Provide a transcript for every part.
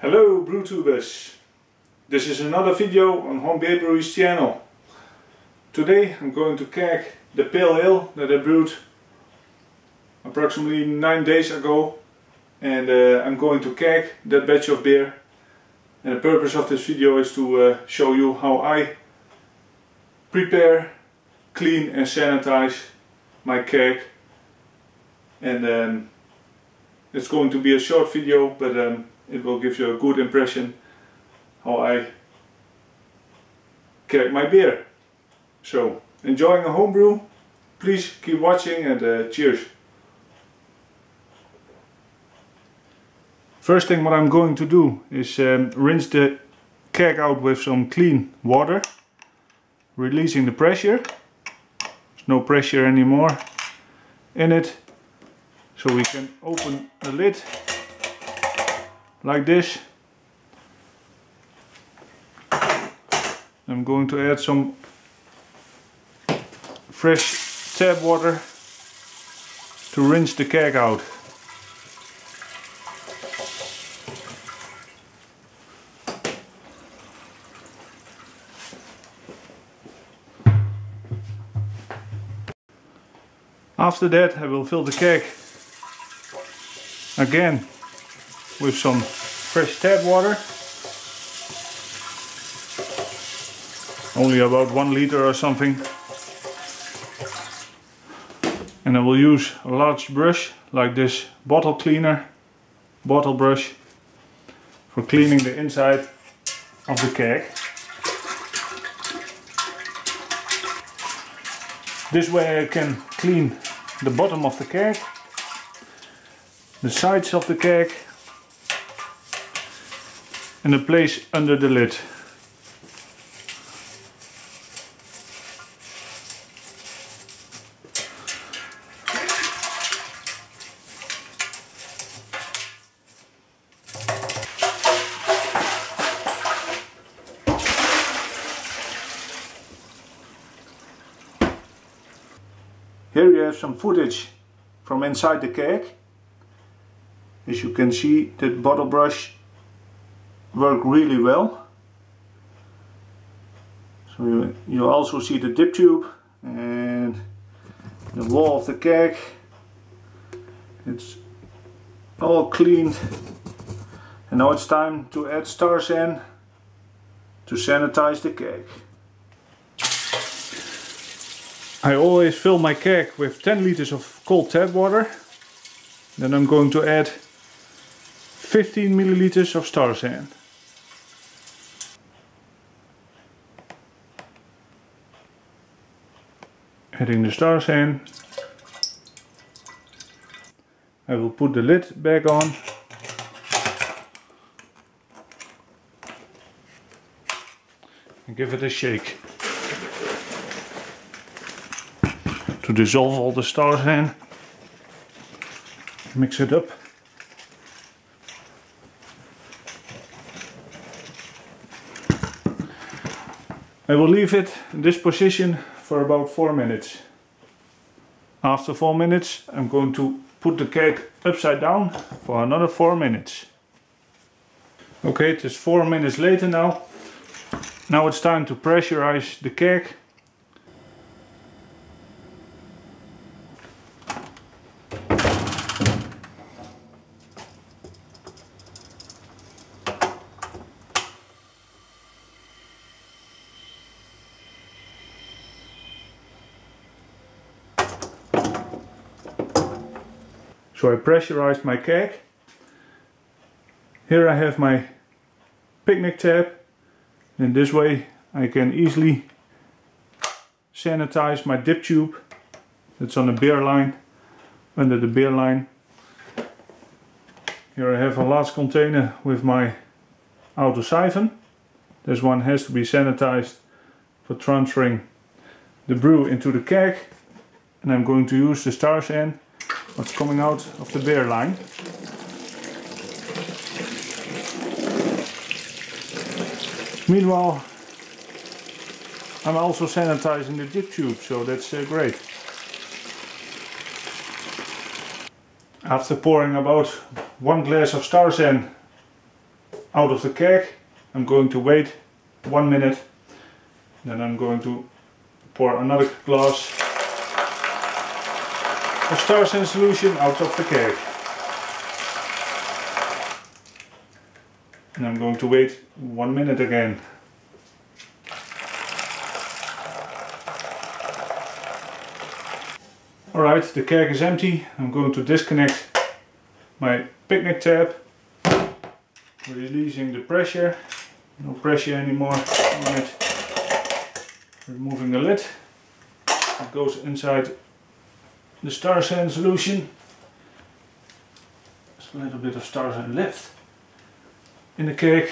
Hello BrewTubers! This is another video on Home Brewery's channel. Today I'm going to keg the pale ale that I brewed approximately 9 days ago, and I'm going to keg that batch of beer. And the purpose of this video is to show you how I prepare, clean and sanitize my keg. And it's going to be a short video, but it will give you a good impression how I keg my beer. So, enjoying a homebrew? Please keep watching and cheers! First thing what I'm going to do is rinse the keg out with some clean water, releasing the pressure. There's no pressure anymore in it, so we can open the lid like this. I'm going to add some fresh tap water to rinse the keg out. After that I will fill the keg again with some fresh tap water, only about 1 liter or something, and I will use a large brush like this bottle brush for cleaning the inside of the keg. This way I can clean the bottom of the keg, the sides of the keg and the place under the lid. Here you have some footage from inside the keg. As you can see, the bottle brush worked really well. So you also see the dip tube and the wall of the keg. It's all cleaned, and now it's time to add star san to sanitize the keg. I always fill my keg with 10 liters of cold tap water. Then I'm going to add 15 milliliters of star san. Adding the star san. I will put the lid back on. And give it a shake to dissolve all the star san. Mix it up. I will leave it in this position for about 4 minutes. After 4 minutes I'm going to put the keg upside down for another 4 minutes. Okay, it is 4 minutes later now. Now it's time to pressurize the keg. So I pressurized my keg. Here I have my picnic tap, and this way I can easily sanitize my dip tube that's on the beer line, under the beer line. Here I have a large container with my auto siphon. This one has to be sanitized for transferring the brew into the keg, and I'm going to use the star san what's coming out of the beer line. Meanwhile, I'm also sanitizing the dip tube, so that's great. After pouring about 1 glass of star san out of the keg. I'm going to wait 1 minute, then I'm going to pour another glass of sanitizing solution out of the keg. And I'm going to wait 1 minute again. Alright, the keg is empty. I'm going to disconnect my picnic tap, releasing the pressure. No pressure anymore on it. Removing the lid. It goes inside the sanitizing solution. There's a little bit of sanitizing left in the keg.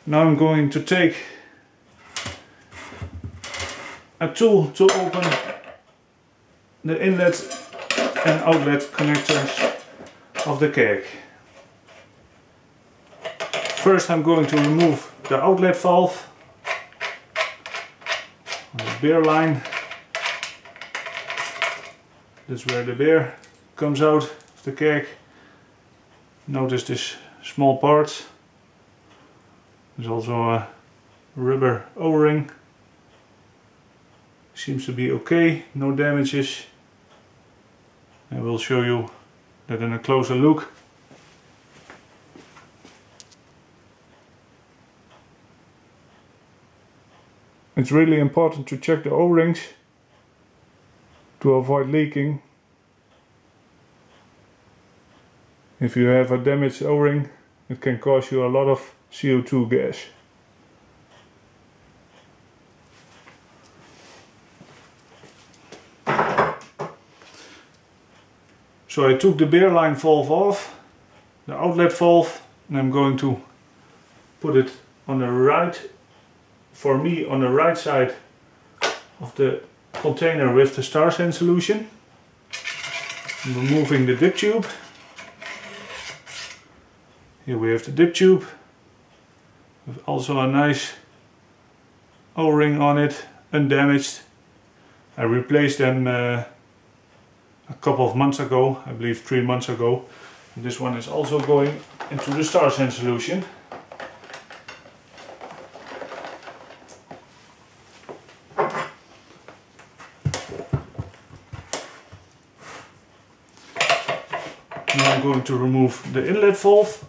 Now I'm going to take a tool to open the inlet and outlet connectors of the keg. First I'm going to remove the outlet valve, the beer line. That's where the beer comes out of the keg. Notice this small part. There's also a rubber O-ring. Seems to be okay, no damages. I will show you that in a closer look. It's really important to check the O-rings to avoid leaking. If you have a damaged O-ring, it can cause you a lot of CO2 gas. So I took the beer line valve off, the outlet valve, and I'm going to put it on the right, for me on the right side of the container with the sanitizing solution. I'm removing the dip tube. Here we have the dip tube with also a nice O-ring on it, undamaged. I replaced them a couple of months ago, I believe 3 months ago. And this one is also going into the sanitizing solution. Now I'm going to remove the inlet valve.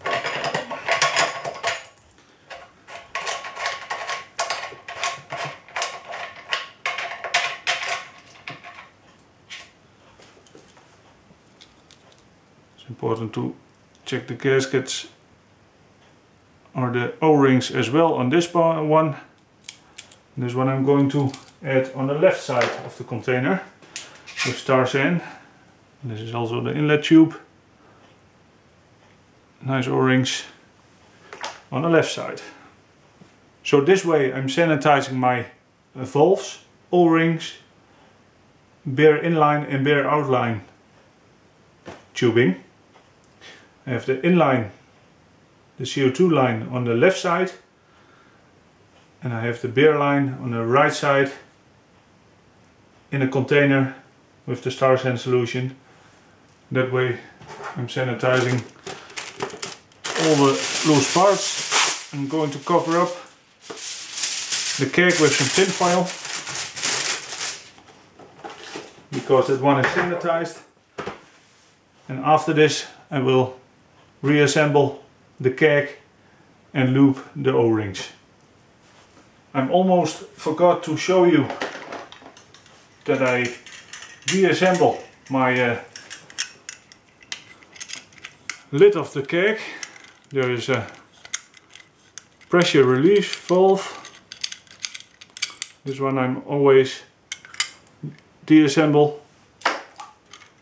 It's important to check the gaskets or the O-rings as well on this one. This one I'm going to add on the left side of the container with stars in. This is also the inlet tube. Nice O-rings on the left side. So this way I'm sanitizing my valves, O-rings, beer inline and beer outline tubing. I have the inline, the CO2 line on the left side, and I have the beer line on the right side in a container with the sanitizing solution. That way I'm sanitizing all the loose parts. I'm going to cover up the keg with some tin foil because that one is sanitized, and after this I will reassemble the keg and loop the O-rings. I almost forgot to show you that I reassemble my lid of the keg. There is a pressure release valve. This one I'm always deassemble,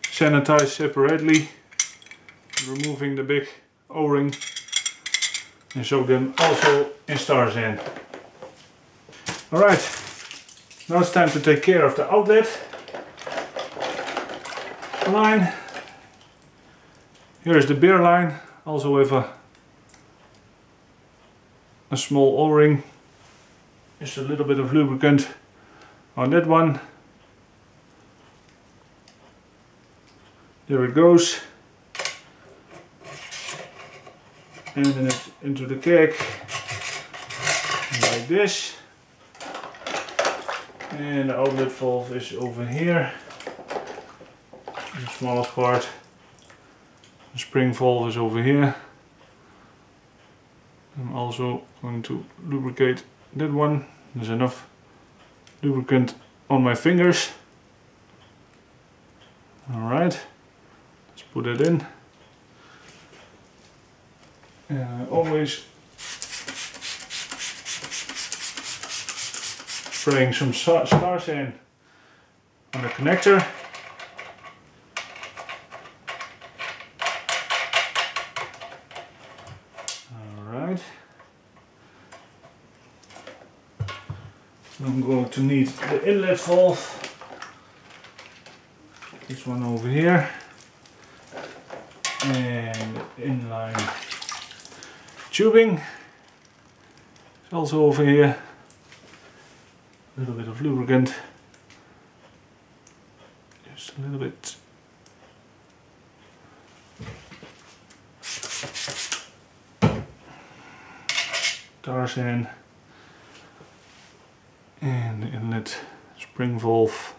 sanitize separately, removing the big O-ring, and soak them also in sanitizing. Alright, now it's time to take care of the outlet line. Here is the beer line, also with a small O-ring, just a little bit of lubricant on that one. There it goes. and then it into the keg like this. And the outlet valve is over here, the smallest part. The spring valve is over here. I'm also going to lubricate that one. There's enough lubricant on my fingers. Alright, let's put it in. And I always spraying some stars in on the connector. Alright. I'm going to need the inlet valve. This one over here. And the inline tubing is also over here. A little bit of lubricant. Just a little bit. Stars in. And the inlet spring valve.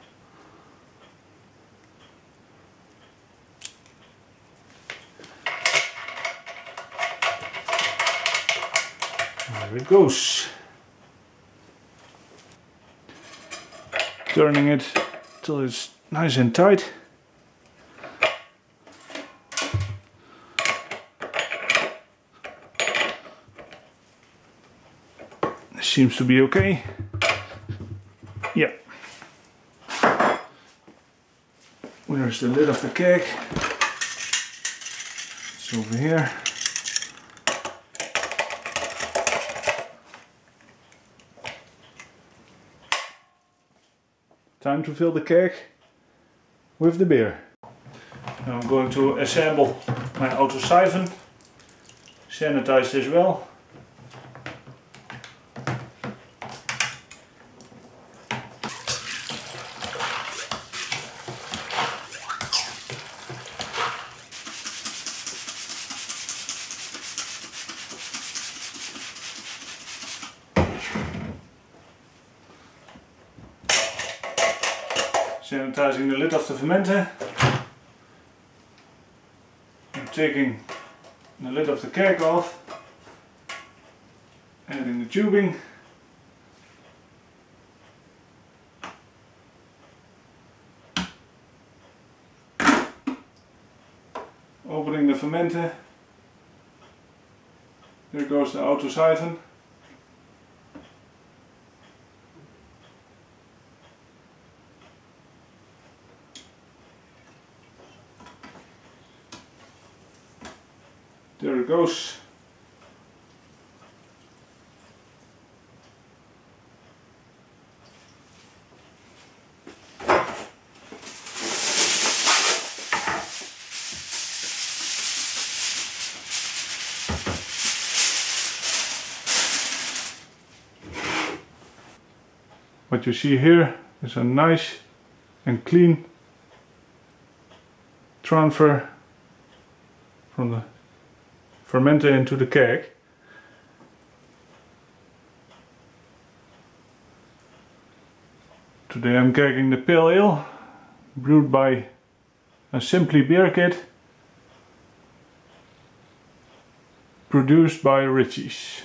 There it goes. Turning it till it's nice and tight. Seems to be okay. Yeah. Where's the lid of the keg? It's over here. Time to fill the keg with the beer. Now I'm going to assemble my auto siphon, sanitized as well. Sanitizing the lid of the fermenter. I'm taking the lid of the keg off, adding the tubing, opening the fermenter. There goes the auto siphon. There it goes. What you see here is a nice and clean transfer from the fermenter into the keg. Today I'm kegging the Pale Ale, brewed by a Simply beer kit, produced by Richie's.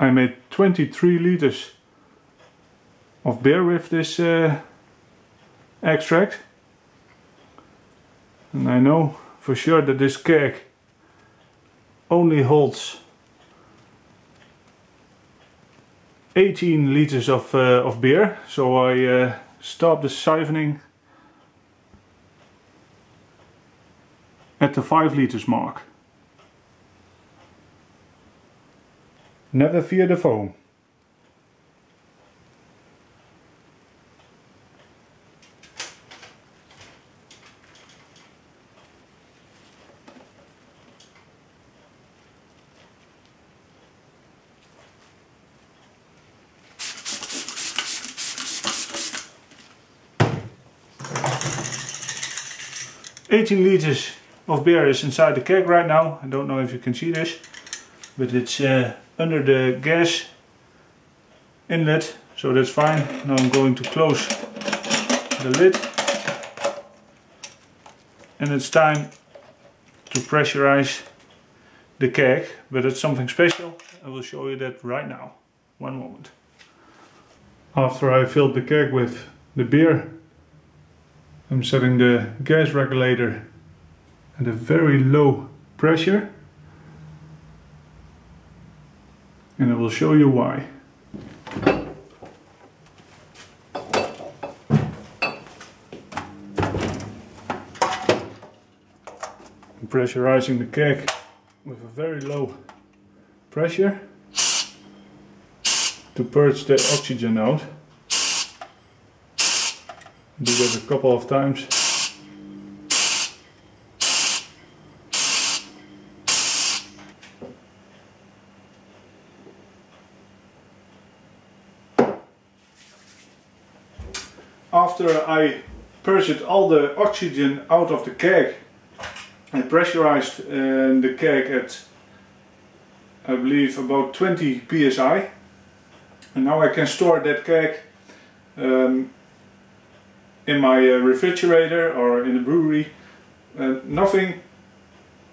I made 23 liters of beer with this extract. And I know for sure that this keg only holds 18 liters of beer, so I stopped the siphoning at the 5 liters mark. Never fear the foam. $18 liters of beer is inside the keg right now. I don't know if you can see this, but it's under the gas inlet, so that's fine. Now I'm going to close the lid, and it's time to pressurize the keg, but it's something special. I will show you that right now. One moment. After I filled the keg with the beer, I'm setting the gas regulator at a very low pressure, and I will show you why. I'm pressurizing the keg with a very low pressure to purge the oxygen out. Do that a couple of times. After I purged all the oxygen out of the keg, I pressurized the keg at, I believe, about 20 psi. And now I can store that keg in my refrigerator or in the brewery. Nothing,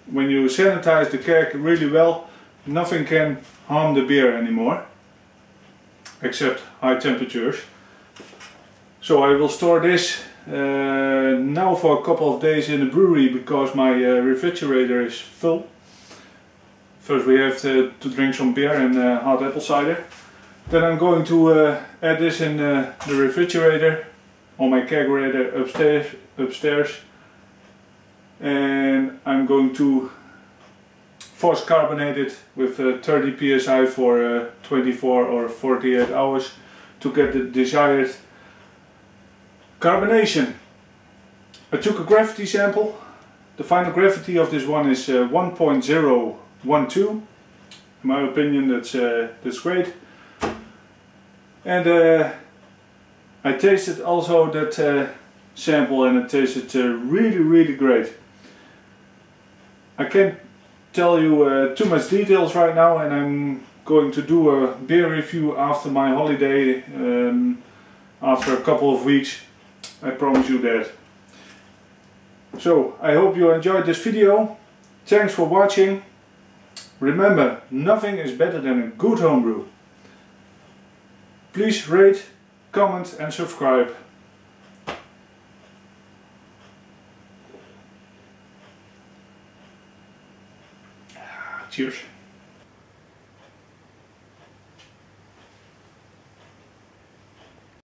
when you sanitize the keg really well, nothing can harm the beer anymore, except high temperatures. So I will store this now for a couple of days in the brewery, because my refrigerator is full. First we have to drink some beer and hot apple cider. Then I'm going to add this in the refrigerator on my kegerator upstairs, and I'm going to force carbonate it with 30 psi for 24 or 48 hours to get the desired carbonation. I took a gravity sample. The final gravity of this one is 1.012. In my opinion, that's great. And I tasted also that sample, and it tasted really great. I can't tell you too much details right now, and I'm going to do a beer review after my holiday, after a couple of weeks. I promise you that. So I hope you enjoyed this video. Thanks for watching. Remember, nothing is better than a good homebrew. Please rate, comment and subscribe. Cheers.